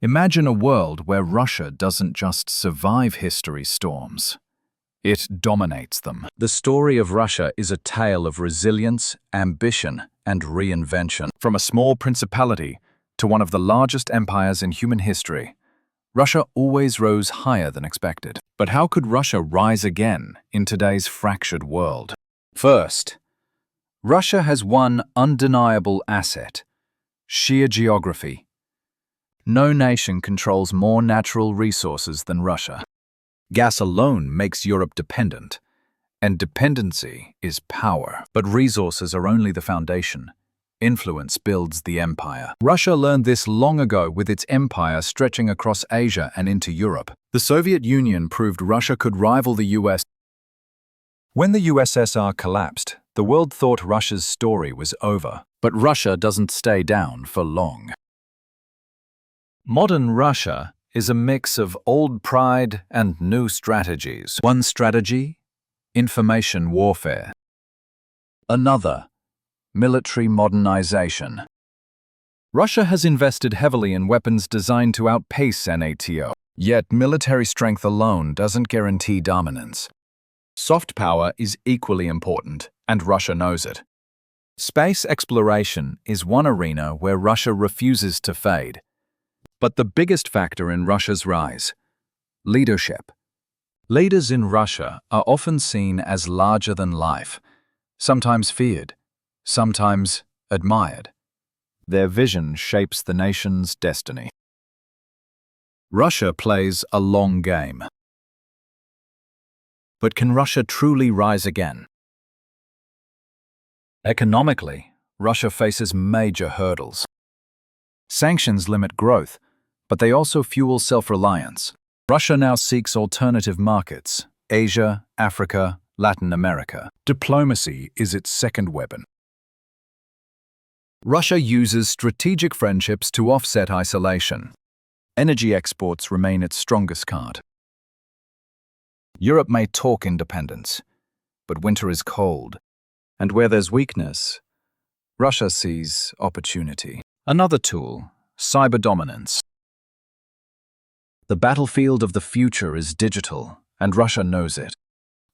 Imagine a world where Russia doesn't just survive history's storms. It dominates them. The story of Russia is a tale of resilience, ambition, and reinvention. From a small principality to one of the largest empires in human history, Russia always rose higher than expected. But how could Russia rise again in today's fractured world? First, Russia has one undeniable asset: sheer geography. No nation controls more natural resources than Russia. Gas alone makes Europe dependent, and dependency is power. But resources are only the foundation. Influence builds the empire. Russia learned this long ago with its empire stretching across Asia and into Europe. The Soviet Union proved Russia could rival the US. When the USSR collapsed, the world thought Russia's story was over. But Russia doesn't stay down for long. Modern Russia is a mix of old pride and new strategies. One strategy: information warfare. Another: military modernization. Russia has invested heavily in weapons designed to outpace NATO. Yet military strength alone doesn't guarantee dominance. Soft power is equally important, and Russia knows it. Space exploration is one arena where Russia refuses to fade. But the biggest factor in Russia's rise: leadership. Leaders in Russia are often seen as larger than life, sometimes feared, sometimes admired. Their vision shapes the nation's destiny. Russia plays a long game. But can Russia truly rise again? Economically, Russia faces major hurdles. Sanctions limit growth, but they also fuel self-reliance. Russia now seeks alternative markets: Asia, Africa, Latin America. Diplomacy is its second weapon. Russia uses strategic friendships to offset isolation. Energy exports remain its strongest card. Europe may talk independence, but winter is cold. And where there's weakness, Russia sees opportunity. Another tool: cyber dominance. The battlefield of the future is digital, and Russia knows it.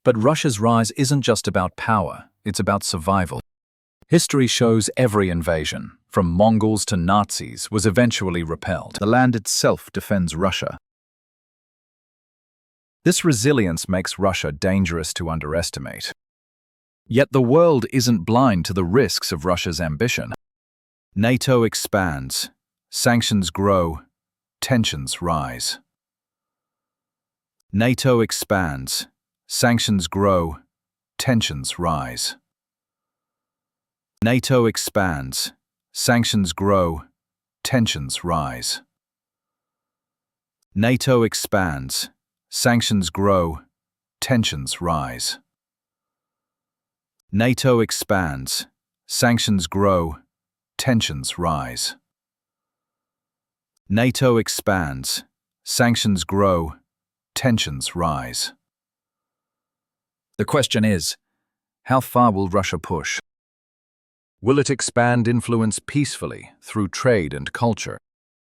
But Russia's rise isn't just about power, it's about survival. History shows every invasion, from Mongols to Nazis, was eventually repelled. The land itself defends Russia. This resilience makes Russia dangerous to underestimate. Yet the world isn't blind to the risks of Russia's ambition. NATO expands, sanctions grow, tensions rise. NATO expands, sanctions grow, tensions rise. NATO expands, sanctions grow, tensions rise. NATO expands, sanctions grow, tensions rise. NATO expands, sanctions grow, tensions rise. NATO expands, sanctions grow, tensions rise. The question is, how far will Russia push? Will it expand influence peacefully through trade and culture,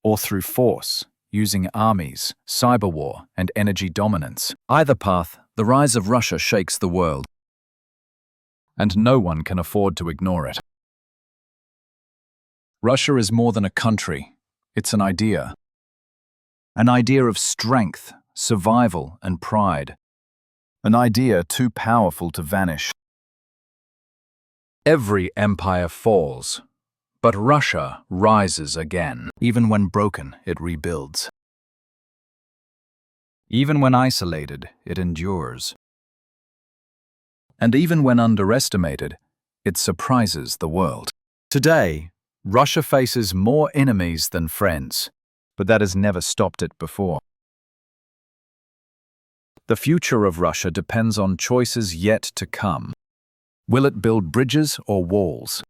or through force, using armies, cyber war, and energy dominance? Either path, the rise of Russia shakes the world, and no one can afford to ignore it. Russia is more than a country, it's an idea. An idea of strength, survival, and pride. An idea too powerful to vanish. Every empire falls, but Russia rises again. Even when broken, it rebuilds. Even when isolated, it endures. And even when underestimated, it surprises the world. Today, Russia faces more enemies than friends, but that has never stopped it before. The future of Russia depends on choices yet to come. Will it build bridges or walls?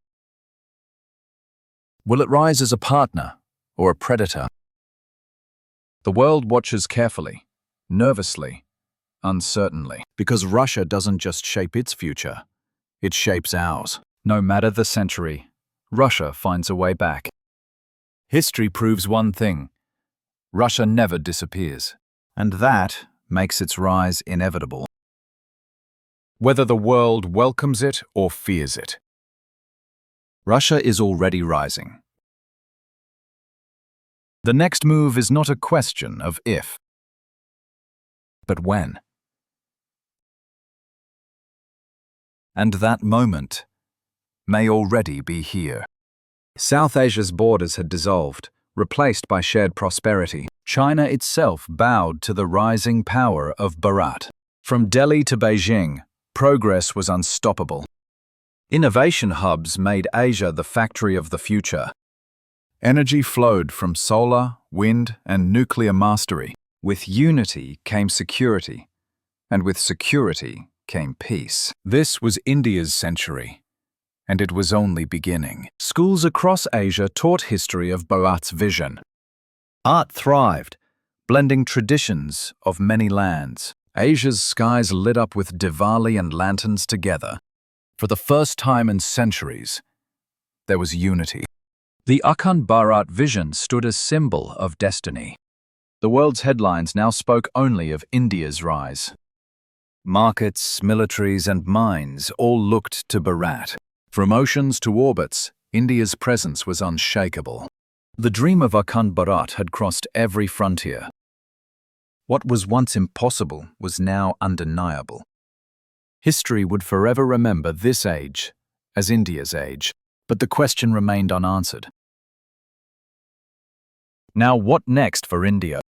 Will it rise as a partner or a predator? The world watches carefully, nervously, uncertainly, because Russia doesn't just shape its future, it shapes ours. No matter the century, Russia finds a way back. History proves one thing: Russia never disappears, and that makes its rise inevitable. Whether the world welcomes it or fears it, Russia is already rising. The next move is not a question of if, but when. And that moment may already be here. South Asia's borders had dissolved, replaced by shared prosperity. China itself bowed to the rising power of Bharat. From Delhi to Beijing, progress was unstoppable. Innovation hubs made Asia the factory of the future. Energy flowed from solar, wind, and nuclear mastery. With unity came security, and with security came peace. This was India's century, and it was only beginning. Schools across Asia taught history of Bharat's vision. Art thrived, blending traditions of many lands. Asia's skies lit up with Diwali and lanterns together. For the first time in centuries, there was unity. The Akhand Bharat vision stood as symbol of destiny. The world's headlines now spoke only of India's rise. Markets, militaries, and mines all looked to Bharat. From oceans to orbits, India's presence was unshakable. The dream of Akhand Bharat had crossed every frontier. What was once impossible was now undeniable. History would forever remember this age as India's age, but the question remained unanswered. Now, what next for India?